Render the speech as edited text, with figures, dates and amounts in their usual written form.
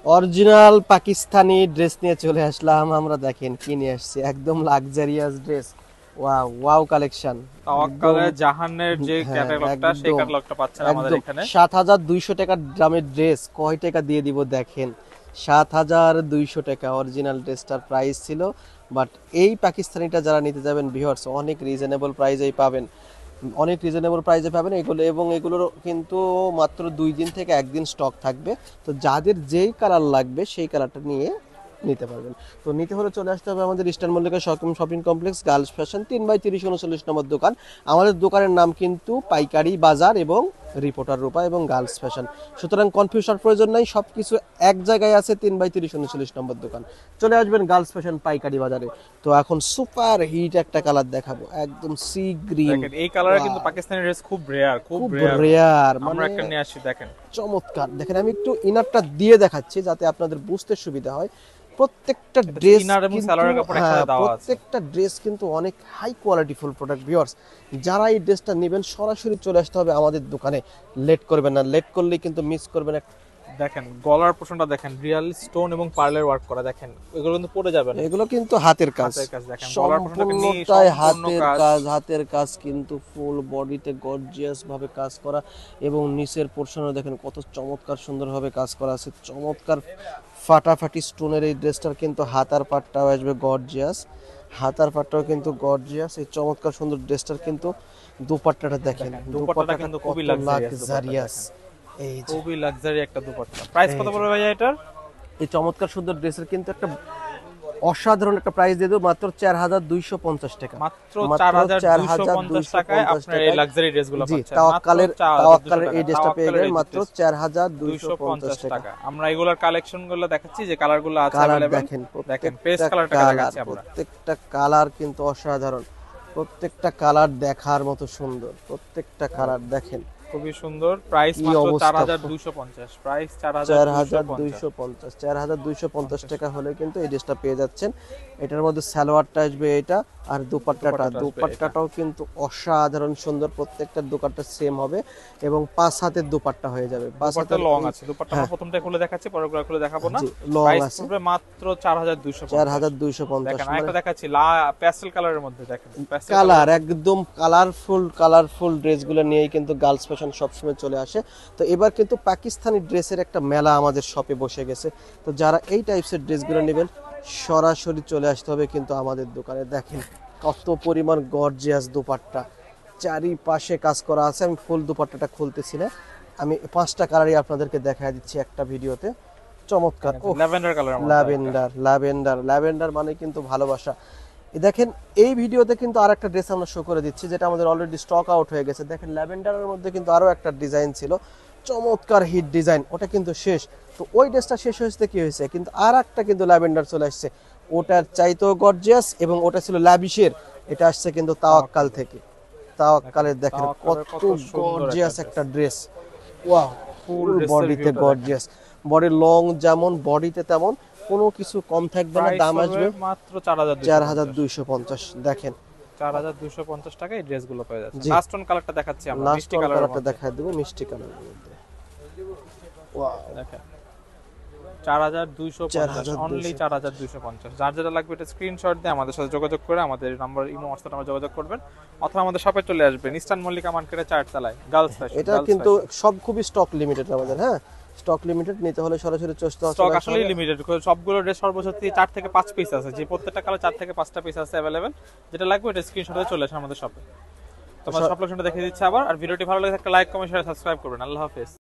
Original Pakistani dress নিয়ে চলে আসলাম আমরা। দেখেন কি নিয়ে আসছি, একদম luxurious dress. Wow wow collection. তাওয়াক্কালের জাহানের যে ক্যাটালগটা, সেই ক্যাটালগটা পাচ্ছেন আমাদের এখানে। 7200 টাকার দামের ড্রেস কয় টাকা দিয়ে দিব দেখেন। 7200 টাকা অরিজিনাল ড্রেসটার প্রাইস ছিল। বাট এই পাকিস্তানিটা যারা নিতে যাবেন ভিউয়ার্স, অনেক রিজনেবল প্রাইসেই পাবেন, অনেক রিজনেবল প্রাইসে পাবেন এগুলো। এবং এগুলোর কিন্তু মাত্র 2 দিন থেকে 1 দিন স্টক থাকবে। তো যাদের যেই কালার লাগবে সেই কালারটা নিয়ে নিতে পারবেন। তো নিতে হলে চলে আসতে হবে আমাদের eastern Mallika shopping complex, girls fashion, 3/30 39 নম্বর দোকান। আমাদের দোকানের নাম কিন্তু পাইকারি বাজার এবং রিপোর্টার রূপা এবং গার্লস ফ্যাশন। সুতরাং কনফিউশন প্রয়োজন নাই, সব কিছু এক জায়গায় আছে। 3/30 39 নম্বর দোকান। চলে আসবেন গার্লস ফ্যাশন পাইকারি বাজারে। তো এখন সুপার হিট একটা কালার দেখাবো, একদম সি গ্রিন। দেখেন এই কালারে কিন্তু পাকিস্তানি ড্রেস খুব রেয়ার, খুব রেয়ার। আমরা একটা নিয়ে আসি, দেখেন চমৎকার। দেখেন আমি একটু ইনারটা দিয়ে দেখাচ্ছি যাতে আপনাদের বুঝতে সুবিধা হয়। প্রত্যেকটা ড্রেস প্রত্যেকটা ড্রেস কিন্তু অনেক high quality full product viewers. যারা এই ড্রেসটা নেবেন সরাসরি চলে আসতে হবে আমাদের দোকানে, লেট করবেন না, লেট করলেই কিন্তু মিস করবেন। দেখেন গলার পোর্শনটা দেখেন, রিয়েল স্টোন এবং পার্লের ওয়ার্ক করা। দেখেন এগুলো কিন্তু পড়ে যাবে না, এগুলো কিন্তু হাতের কাজ। সম্পূর্ণটাই হাতের কাজ, হাতের কাজ কিন্তু ফুল বডিতে গর্জিয়াস ভাবে কাজ করা। এবং নিচের পোর্শনে দেখেন কত চমৎকার সুন্দরভাবে কাজ করা আছে। চমৎকার ফাটাফাটি স্টোনের এই ড্রেসটার কিন্তু হাতার পাটটাও আসবে গর্জিয়াস, হাতার পাটটাও কিন্তু গর্জিয়াস। এই চমৎকার সুন্দর ড্রেসটার কিন্তু দুপাট্টাটা দেখেন, দুপাট্টাটা কিন্তু খুবই লাক্সারিয়াস, এই খুবই লাক্সারি একটা দুপাট্টা। প্রাইস কত পড়বে ভাইয়া এটার? এই চমৎকার সুন্দর ড্রেসের কিন্তু একটা অসাধারণ একটা প্রাইস দিয়ে দেব, মাত্র 4250 টাকা। মাত্র 4250 টাকায় আপনারা এই লাক্সারি ড্রেসগুলো পাচ্ছেন। তাওয়াক্কালের এই ড্রেসটা পেয়ে যাবেন মাত্র 4250 টাকা। আমরা এগুলোর কালেকশনগুলো দেখাচ্ছি, যে কালারগুলো আছে अवेलेबल। দেখেন পেস্ট কালারটা দেখাচ্ছি আমরা। প্রত্যেকটা কালার কিন্তু অসাধারণ, প্রত্যেকটা কালার দেখার মতো সুন্দর, প্রত্যেকটা কালার দেখেন খুবই সুন্দর। প্রাইস মাত্র 4250, প্রাইস 4250 টাকা হলে কিন্তু এই ড্রেসটা পেয়ে যাচ্ছেন। এটার মধ্যে সালোয়ারটা আসবে এটা, আর দুপাট্টাটাও কিন্তু অসাধারণ সুন্দর। প্রত্যেকটা দুপাট্টা সেম হবে এবং 5 হাতের দুপাট্টা হয়ে যাবে। 5 হাতের লং আছে দুপাট্টা। আমরা প্রথমটা খুলে দেখাচ্ছি, পরেরগুলো খুলে দেখাবো না। প্রাইস পড়বে মাত্র 4250। দেখেন আরেকটা দেখাচ্ছি প্যাস্টেল কালারের মধ্যে। দেখেন কালার একদম কালারফুল ড্রেসগুলো নিয়েই কিন্তু গার্লস ফ্যাশন সবসময় চলে আসে। তো এবার কিন্তু পাকিস্তানি ড্রেসের একটা মেলা আমাদের শপে বসে গেছে। তো যারা এই টাইপসের ড্রেসগুলো নেবেন সরাসরি চলে আসতে হবে কিন্তু আমাদের দোকানে। দেখেন কত পরিমাণ গর্জিয়াস দুপাট্টা, চারিপাশে কাজ করা আছে। আমি ফুল দুপাট্টাটা খুলতেছি না, আমি 5টা কালারই আপনাদেরকে দেখায় দিচ্ছি একটা ভিডিওতে। চমৎকার ল্যাভেন্ডার কালার, ল্যাভেন্ডার মানে কিন্তু ভালোবাসা। দেখেন এই ভিডিওতে কিন্তু আরেকটা ড্রেস আমরা শো করে দিচ্ছি, যেটা আমাদের অলরেডি স্টক আউট হয়ে গেছে। দেখেন ল্যাভেন্ডারের মধ্যে কিন্তু আরো একটা ডিজাইন ছিল, চমৎকার হিট ডিজাইন, ওটা কিন্তু শেষ। তো ওই ড্রেসটা শেষ হয়েছে কি হয়েছে, কিন্তু আর একটা কিন্তু ল্যাভেন্ডার চলে আসছে, ওটার চাইতেও গর্জিয়াস। এবং ওটা ছিল ল্যাভিশের, এটা আসছে কিন্তু তাওয়াক্কাল থেকে। তাওয়াক্কালের দেখেন কত গর্জিয়াস একটা ড্রেস। ওয়াও, ফুল বডিতে গর্জিয়াস, বডি লং যেমন বডিতে তেমন, কোনো কিছু কম থাকবে না। দাম আসবে মাত্র 4250। দেখেন 4250 টাকায় এই ড্রেসগুলো পেয়ে যাচ্ছে। লাস্ট অন কালারটা দেখাচ্ছি আমরা, মিষ্টি কালারটা দেখাই দেব, মিষ্টি কালারের মধ্যে। ওয়াও দেখেন 4250, অনলি 4250। যার যেটা লাগবে এটা স্ক্রিনশট দিয়ে আমাদের সাথে যোগাযোগ করে আমাদের নাম্বার ইমো হোয়াটসঅ্যাপ নাম্বার যোগাযোগ করবেন, অথবা আমাদের শপে চলে আসবেন, ইস্টার্ন মল্লিকা মার্কেটের 4 তলায়, গার্লস ফ্যাশন। এটা কিন্তু সব খুবই স্টক লিমিটেড আমাদের। হ্যাঁ, স্টক লিমিটেড, নিতে হলে সরাসরি স্টক আসলে লিমিটেড। সবগুলো ড্রেস সর্বোচ্চ 4 থেকে 5 পিস আছে, যে প্রত্যেকটা কালার 4 থেকে 5টা পিস আছে अवेलेबल। যেটা লাগবে এটা স্ক্রিনশটে চলে আসে আমাদের শপে। তোমার সব লোকেশনটা দেখিয়ে দিচ্ছি আবার। আর ভিডিওটি ভালো লাগে একটা লাইক, কমেন্ট, শেয়ার, সাবস্ক্রাইব করবেন। আল্লাহ হাফেজ।